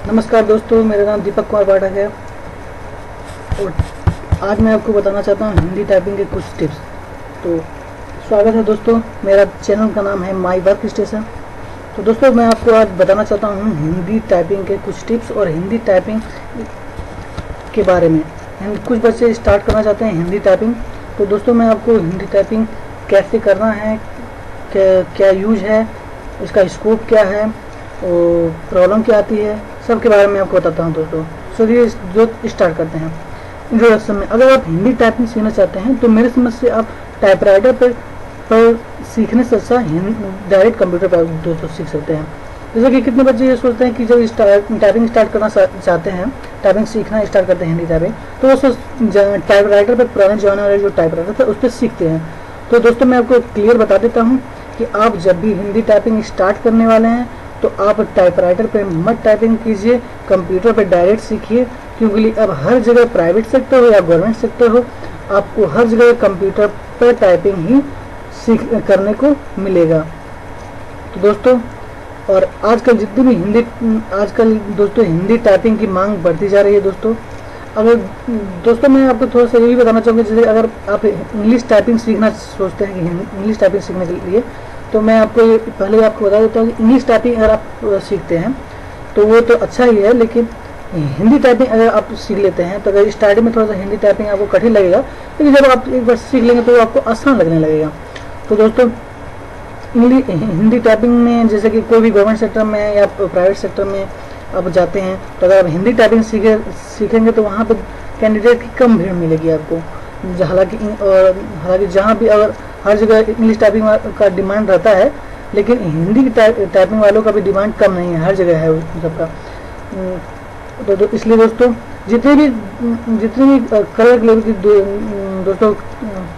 नमस्कार दोस्तों, मेरा नाम दीपक कुमार पाठक है और आज मैं आपको बताना चाहता हूँ हिंदी टाइपिंग के कुछ टिप्स। तो स्वागत है दोस्तों, मेरा चैनल का नाम है माई वर्क स्टेशन। तो दोस्तों मैं आपको आज बताना चाहता हूँ हिंदी टाइपिंग के कुछ टिप्स और हिंदी टाइपिंग के बारे में। कुछ बच्चे स्टार्ट करना चाहते हैं हिंदी टाइपिंग। तो दोस्तों मैं आपको हिंदी टाइपिंग कैसे करना है, क्या यूज है, इसका स्कोप क्या है और प्रॉब्लम क्या आती है, सब के बारे में आपको बताता हूँ दोस्तों। चलिए जो स्टार्ट करते हैं इंट्रोडक्शन में। अगर आप हिंदी टाइपिंग सीखना चाहते हैं तो मेरे समझ से आप टाइपराइटर पर सीखने से अच्छा डायरेक्ट कंप्यूटर पर दोस्तों सीख सकते हैं। जैसे कि कितने बच्चे ये सोचते हैं कि जब टाइपिंग स्टार्ट करना चाहते हैं, टाइपिंग सीखना स्टार्ट करते हैं हिंदी टाइपिंग, तो वो टाइपराइटर पर पुराने जमाने वाले जो टाइपराइटर थे उस पर सीखते हैं। तो दोस्तों मैं आपको क्लियर बता देता हूँ कि आप जब भी हिंदी टाइपिंग स्टार्ट करने वाले हैं तो आप टाइपराइटर पे मत टाइपिंग कीजिए, कंप्यूटर पे डायरेक्ट सीखिए। क्योंकि अब हर जगह प्राइवेट सेक्टर हो या गवर्नमेंट सेक्टर हो, आपको हर जगह कंप्यूटर पर टाइपिंग ही करने को मिलेगा। तो दोस्तों और आजकल जितनी भी आजकल दोस्तों हिंदी टाइपिंग की मांग बढ़ती जा रही है दोस्तों। अगर दोस्तों मैं आपको थोड़ा सा ये भी बताना चाहूँगा, जैसे अगर आप इंग्लिश टाइपिंग सीखना सोचते हैं कि इंग्लिश टाइपिंग सीखने के लिए, तो मैं आपको पहले आपको बता देता हूँ कि इंग्लिश टाइपिंग अगर आप सीखते हैं तो वो तो अच्छा ही है, लेकिन हिंदी टाइपिंग अगर आप सीख लेते हैं तो अगर स्टार्टिंग में थोड़ा सा हिंदी टाइपिंग आपको कठिन लगेगा, लेकिन जब आप एक बार सीख लेंगे तो आपको आसान लगने लगेगा। तो दोस्तों हिंदी टाइपिंग में जैसे कि कोई भी गवर्नमेंट सेक्टर में या प्राइवेट सेक्टर में आप जाते हैं तो अगर आप हिंदी टाइपिंग सीखेंगे तो वहाँ पर कैंडिडेट की कम भीड़ मिलेगी आपको। हालांकि जहाँ भी अगर हर जगह इंग्लिश टाइपिंग का डिमांड रहता है, लेकिन हिंदी टाइपिंग वालों का भी डिमांड कम नहीं है, हर जगह है सबका। तो इसलिए दोस्तों जितनी भी कलर लेवल की दोस्तों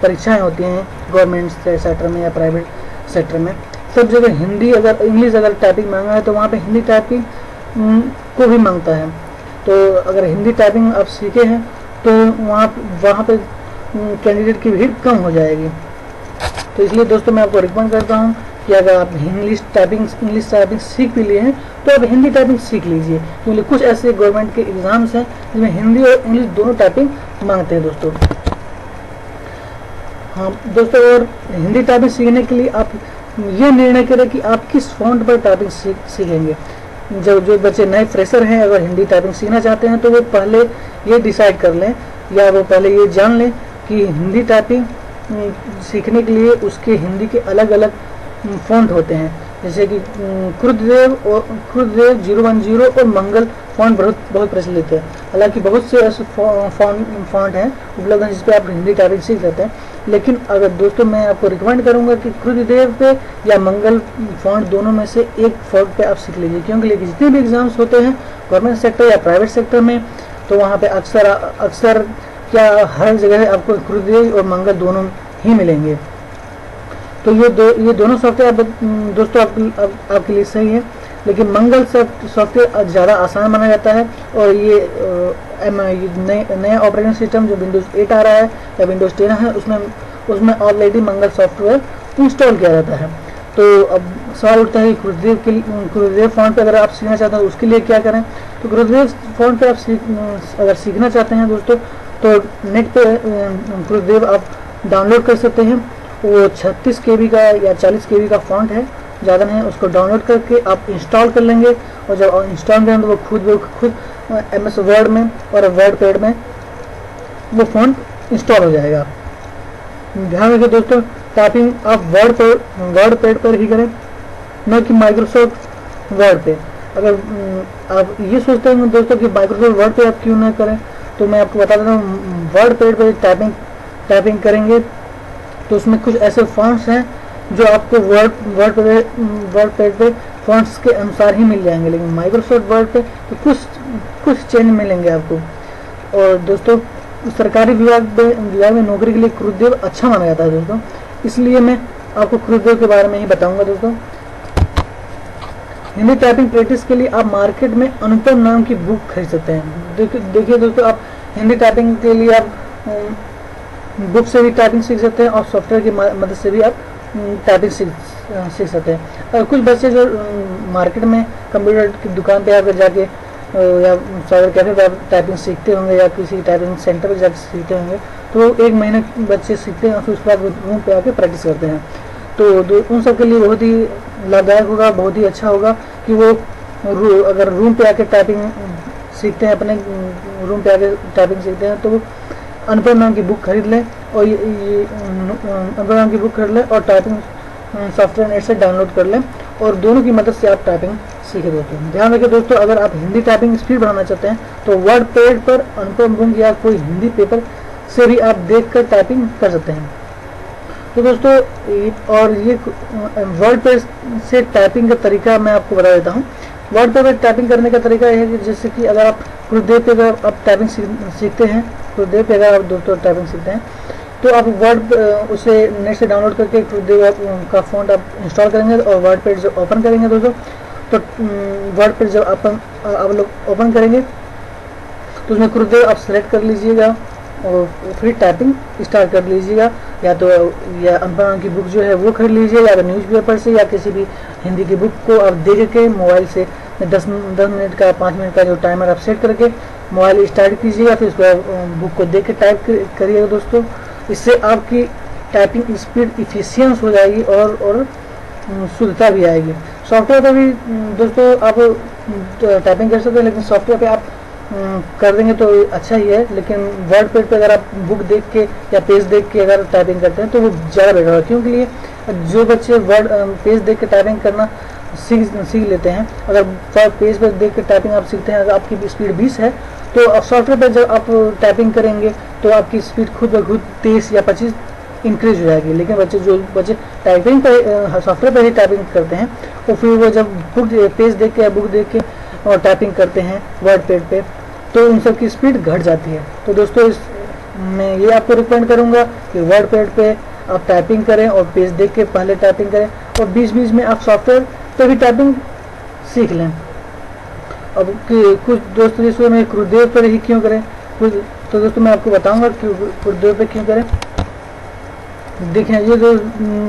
परीक्षाएं होती हैं गवर्नमेंट सेक्टर में या प्राइवेट सेक्टर में, सब जगह हिंदी इंग्लिश अगर टाइपिंग मांगा है तो वहाँ पे हिंदी टाइपिंग को भी मांगता है। तो अगर हिंदी टाइपिंग आप सीखे हैं तो वहाँ पे कैंडिडेट की भीड़ कम हो जाएगी। तो इसलिए दोस्तों मैं आपको रिकमेंड करता हूँ कि अगर आप इंग्लिश टाइपिंग सीख भी लिए हैं तो आप हिंदी टाइपिंग सीख लीजिए, क्योंकि कुछ ऐसे गवर्नमेंट के एग्जाम्स हैं जिसमें हिंदी और इंग्लिश दोनों टाइपिंग मांगते हैं दोस्तों। हाँ दोस्तों, और हिंदी टाइपिंग सीखने के लिए आप ये निर्णय करें कि आप किस फॉन्ट पर टाइपिंग सीखेंगे। जो बच्चे नए फ्रेशर हैं अगर हिंदी टाइपिंग सीखना चाहते हैं तो वो पहले ये डिसाइड कर लें या वो पहले ये जान लें कि हिंदी टाइपिंग सीखने के लिए उसके हिंदी के अलग अलग फॉन्ट होते हैं। जैसे कि क्रुद्धदेव 010 और मंगल फॉन्ट बहुत प्रचलित है। हालांकि बहुत से ऐसे फॉन्ट हैं उपलब्ध हैं जिस पे आप हिंदी टाइपिंग सीख सकते हैं, लेकिन अगर दोस्तों मैं आपको रिकमेंड करूंगा कि क्रुद्धदेव पे या मंगल फॉन्ट दोनों में से एक फॉन्ट पे आप सीख लीजिए। क्योंकि जितने भी एग्जाम्स होते हैं गवर्नमेंट सेक्टर या प्राइवेट सेक्टर में, तो वहाँ पे अक्सर क्या हर जगह आपको क्रुद्धदेव और मंगल दोनों ही मिलेंगे। तो ये दोनों सॉफ्टवेयर दोस्तों आपके लिए सही है, लेकिन मंगल सॉफ्टवेयर ज़्यादा आसान माना जाता है और ये नया ऑपरेटिंग सिस्टम जो विंडोज़ 8 आ रहा है या विंडोज़ 10 है उसमें ऑलरेडी मंगल सॉफ्टवेयर इंस्टॉल किया जाता है। तो अब सवाल उठता है क्रुद्धदेव फॉन्ट पे अगर आप सीखना चाहते हैं तो उसके लिए क्या करें। तो क्रुद्धदेव फॉन्ट पे आप अगर सीखना चाहते हैं दोस्तों तो नेट पे क्रुद्धदेव आप डाउनलोड कर सकते हैं। वो 36 KB का या 40 KB का फॉन्ट है, ज़्यादा नहीं है। उसको डाउनलोड करके आप इंस्टॉल कर लेंगे और जब इंस्टॉल करेंगे तो वो खुद MS वर्ड में और वर्ड पैड में वो फॉन्ट इंस्टॉल हो जाएगा। ध्यान रखिए दोस्तों, टाइपिंग आप वर्ड पैड पर ही करें, न कि माइक्रोसॉफ्ट वर्ड पे। अगर आप ये सोचते हैं दोस्तों कि माइक्रोसॉफ्ट वर्ड पे आप क्यों ना करें, तो मैं आपको बता देता हूँ वर्ड पैड पर टाइपिंग करेंगे तो उसमें कुछ ऐसे फॉन्ट्स हैं जो आपको वर्ड पैड पे फॉन्ट्स के अनुसार ही मिल जाएंगे, लेकिन माइक्रोसॉफ्ट वर्ड पे तो कुछ चेंज मिलेंगे आपको। और दोस्तों सरकारी विभाग में नौकरी के लिए क्रुद्धदेव अच्छा माना जाता है दोस्तों, इसलिए मैं आपको क्रुद्धदेव के बारे में ही बताऊंगा दोस्तों। हिंदी टाइपिंग प्रैक्टिस के लिए आप मार्केट में अनुपम नाम की बुक खरीद सकते हैं। देखिए दोस्तों, आप हिंदी टाइपिंग के लिए आप बुक से भी टाइपिंग सीख सकते हैं और सॉफ्टवेयर की मदद से भी आप टाइपिंग सीख सकते हैं। और कुछ बच्चे जो मार्केट में कंप्यूटर की दुकान पे आकर जाके या साइबर कैफे पर आप टाइपिंग सीखते होंगे या किसी टाइपिंग सेंटर पर जाकर सीखते होंगे, तो 1 महीने बच्चे सीखते हैं और फिर उसके बाद वो रूम पे आके प्रैक्टिस करते हैं। तो उन सब के लिए बहुत ही लाभदायक होगा, बहुत ही अच्छा होगा कि वो अगर रूम पे आके टाइपिंग सीखते हैं, अपने रूम पे आके टाइपिंग सीखते हैं, तो वो अनुपम नाम की बुक खरीद लें और ये अनुपम नाम की बुक खरीद लें और टाइपिंग सॉफ्टवेयर नेट से डाउनलोड कर लें और दोनों की मदद से आप टाइपिंग सीख देते हैं। ध्यान रखिए दोस्तों, अगर आप हिंदी टाइपिंग स्पीड बढ़ाना चाहते हैं तो वर्ड पैड पर अनुपम बुक या कोई हिंदी पेपर से भी आप देखकर टाइपिंग कर सकते हैं। तो दोस्तों और ये वर्ड पैड से टाइपिंग का तरीका मैं आपको बता देता हूँ। वर्ड पैड पर टाइपिंग करने का तरीका यह है कि जैसे कि अगर आप गुरुदेव पे अगर आप टाइपिंग सीखते हैं, गुरुदेव पे अगर आप दोस्तों टाइपिंग सीखते हैं, तो आप वर्ड उसे नेट से डाउनलोड करके गुरुदेव का फ़ॉन्ट आप इंस्टॉल करेंगे और वर्ड पैड जब ओपन करेंगे दोस्तों, तो वर्ड पैड जब आप लोग ओपन करेंे तो उसमें गुरुदेव आप सेलेक्ट कर लीजिएगा और फिर टाइपिंग स्टार्ट कर लीजिएगा। या तो या अनुपम की बुक जो है वो खरीद लीजिए, या न्यूज़पेपर से, या किसी भी हिंदी की बुक को आप देख के मोबाइल से 10 मिनट का 5 मिनट का जो टाइमर आप सेट करके मोबाइल स्टार्ट कीजिएगा, फिर उसको बुक को देख के टाइप करिएगा दोस्तों। इससे आपकी टाइपिंग स्पीड इफिशियंस हो जाएगी और शुद्धता भी आएगी। सॉफ्टवेयर पर भी दोस्तों आप टाइपिंग कर सकते हैं, लेकिन सॉफ्टवेयर पे आप कर देंगे तो अच्छा ही है, लेकिन वर्ड पैड पे अगर आप बुक देख के या पेज देख के अगर टाइपिंग करते हैं तो वो ज़्यादा बेटर होगा। क्योंकि लिए जो बच्चे वर्ड पेज देख के टाइपिंग करना सीख लेते हैं, अगर पेज पर देख के टाइपिंग आप सीखते हैं, अगर आपकी स्पीड 20 है तो सॉफ्टवेयर पर जब आप टाइपिंग करेंगे तो आपकी स्पीड खुद ब खुद 23 या 25 इंक्रीज हो जाएगी। लेकिन जो बच्चे टाइपिंग पर सॉफ्टवेयर पर ही टाइपिंग करते हैं तो फिर वो जब बुक पेज देख के या बुक देख के और टाइपिंग करते हैं वर्ड पैड पे, तो उन सब की स्पीड घट जाती है। तो दोस्तों मैं ये आपको रिकमेंड करूंगा कि वर्ड पैड पे आप टाइपिंग करें और पेज देख के पहले टाइपिंग करें और बीच-बीच में आप सॉफ्टवेयर पे भी टाइपिंग सीख लें। अब कुछ दोस्तों जिसको मैं गुरुदेव पर ही क्यों करें, तो दोस्तों मैं आपको बताऊंगा कि गुरुदेव पे क्यों करें। देखें ये जो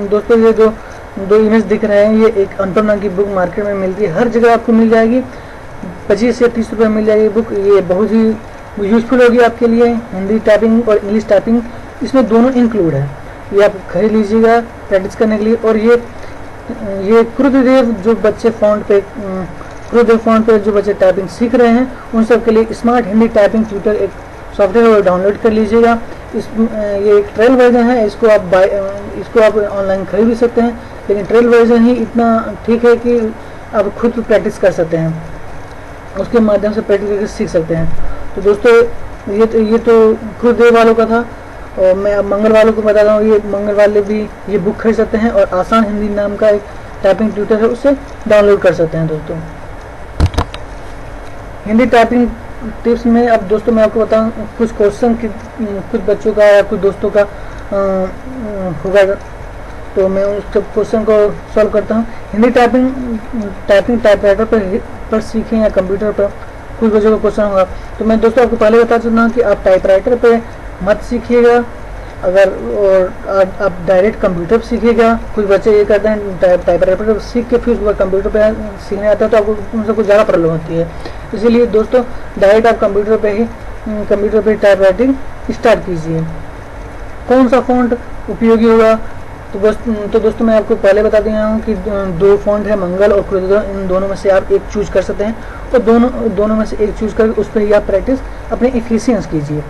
दोस्तों ये जो 2 इमेज दिख रहे हैं, ये एक अनुपम नाम की बुक मार्केट में मिलती है, हर जगह आपको मिल जाएगी, 25 से 30 रुपये मिल जाएगी बुक। ये बहुत ही यूजफुल होगी आपके लिए। हिंदी टाइपिंग और इंग्लिश टाइपिंग इसमें दोनों इंक्लूड है, ये आप खरीद लीजिएगा प्रैक्टिस करने के लिए। और ये गुरुदेव जो बच्चे गुरुदेव फ़ॉन्ट पे जो बच्चे टाइपिंग सीख रहे हैं उन सब के लिए स्मार्ट हिंदी टाइपिंग ट्यूटर एक सॉफ्टवेयर है, डाउनलोड कर लीजिएगा। ये एक ट्रायल वर्जन है, इसको आप ऑनलाइन खरीद भी सकते हैं, लेकिन ट्रायल वर्जन ही इतना ठीक है कि आप खुद प्रैक्टिस कर सकते हैं, उसके माध्यम से प्रैक्टिस करके सीख सकते हैं। तो दोस्तों ये तो गुरुदेव वालों का था, और मैं अब मंगल वालों को बता रहा हूँ। ये मंगल वाले भी ये बुक खरीद सकते हैं और आसान हिंदी नाम का एक टाइपिंग ट्यूटर है, उससे डाउनलोड कर सकते हैं दोस्तों। हिंदी टाइपिंग टिप्स में अब दोस्तों मैं आपको बताऊं कुछ क्वेश्चन की कुछ बच्चों का या कुछ दोस्तों का होगा, तो मैं उस क्वेश्चन को सॉल्व करता हूं। हिंदी टाइपिंग टाइपराइटर पर सीखें या कंप्यूटर पर, कुछ बच्चों का क्वेश्चन होगा। तो मैं दोस्तों आपको पहले बता चुका हूँ कि आप टाइपराइटर पे मत सीखिएगा, अगर और आप डायरेक्ट कंप्यूटर पर सीखिएगा। कुछ बच्चे ये करते हैं टाइपराइटर पर सीख के फिर कंप्यूटर पर सीखने आते हैं, तो आपको उनसे कुछ ज़्यादा प्रॉब्लम होती है। इसीलिए दोस्तों डायरेक्ट आप कंप्यूटर पे टाइपराइटिंग स्टार्ट कीजिए। कौन सा फ़ॉन्ट उपयोगी होगा, तो दोस्तों मैं आपको पहले बता दिया हूँ कि 2 फ़ॉन्ट है, मंगल और गुरुदेव। इन दोनों में से आप एक चूज कर सकते हैं और दोनों में से एक चूज करके उस पर ही आप प्रैक्टिस अपनी एफिशिएंस कीजिए।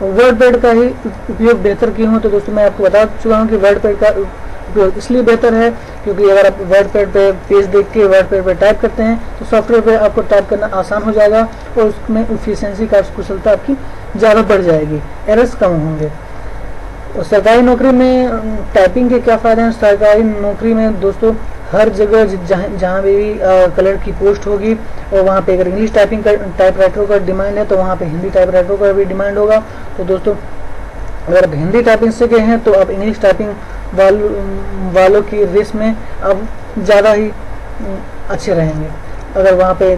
वर्ड पैड का ही उपयोग बेहतर क्यों हो, तो दोस्तों मैं आपको बता चुका हूँ कि वर्ड पैड का उपयोग इसलिए बेहतर है क्योंकि अगर आप वर्ड पैड पे पेज देख के वर्ड पैड पे टाइप करते हैं तो सॉफ्टवेयर पे आपको टाइप करना आसान हो जाएगा और उसमें एफिशिएंसी का कुशलता आपकी ज़्यादा बढ़ जाएगी, एरर्स कम होंगे। और सरकारी नौकरी में टाइपिंग के क्या फ़ायदे हैं। सरकारी नौकरी में दोस्तों हर जगह जहाँ भी कलर की पोस्ट होगी और वहाँ पे अगर इंग्लिश टाइपराइटरों का डिमांड है तो वहाँ पे हिंदी टाइपराइटरों का भी डिमांड होगा। तो दोस्तों अगर आप हिंदी टाइपिंग सीखे हैं तो आप इंग्लिश टाइपिंग वालों की रेस में अब ज़्यादा ही अच्छे रहेंगे। अगर वहाँ पे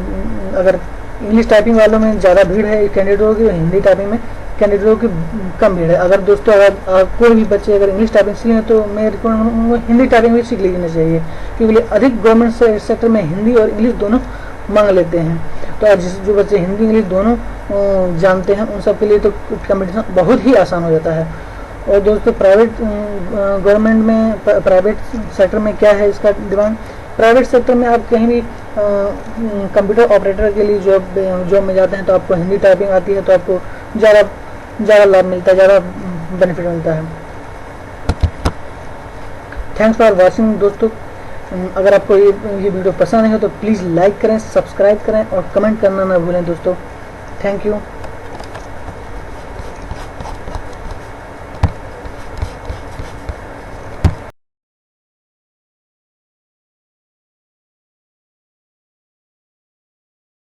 अगर इंग्लिश टाइपिंग वालों में ज़्यादा भीड़ है कैंडिडेटों की, हिंदी टाइपिंग में कैंडिडेटों की कम भीड़ है। अगर दोस्तों अगर कोई भी बच्चे अगर इंग्लिश टाइपिंग सीखें तो मैं रिकमेंड हिंदी टाइपिंग भी सीख लेना चाहिए, क्योंकि अधिक गवर्नमेंट सेक्टर में हिंदी और इंग्लिश दोनों मांग लेते हैं। तो जो बच्चे हिंदी इंग्लिश दोनों जानते हैं उन सब के लिए तो कंपटीशन बहुत ही आसान हो जाता है। और दोस्तों प्राइवेट गवर्नमेंट में प्राइवेट सेक्टर में क्या है इसका डिमांड, प्राइवेट सेक्टर में आप कहीं भी कंप्यूटर ऑपरेटर के लिए जॉब में जाते हैं तो आपको हिंदी टाइपिंग आती है तो आपको ज़्यादा लाभ मिलता है, ज़्यादा बेनिफिट मिलता है। थैंक्स फॉर वॉचिंग दोस्तों। अगर आपको ये वीडियो पसंद है तो प्लीज़ लाइक करें, सब्सक्राइब करें और कमेंट करना ना भूलें दोस्तों। Thank you.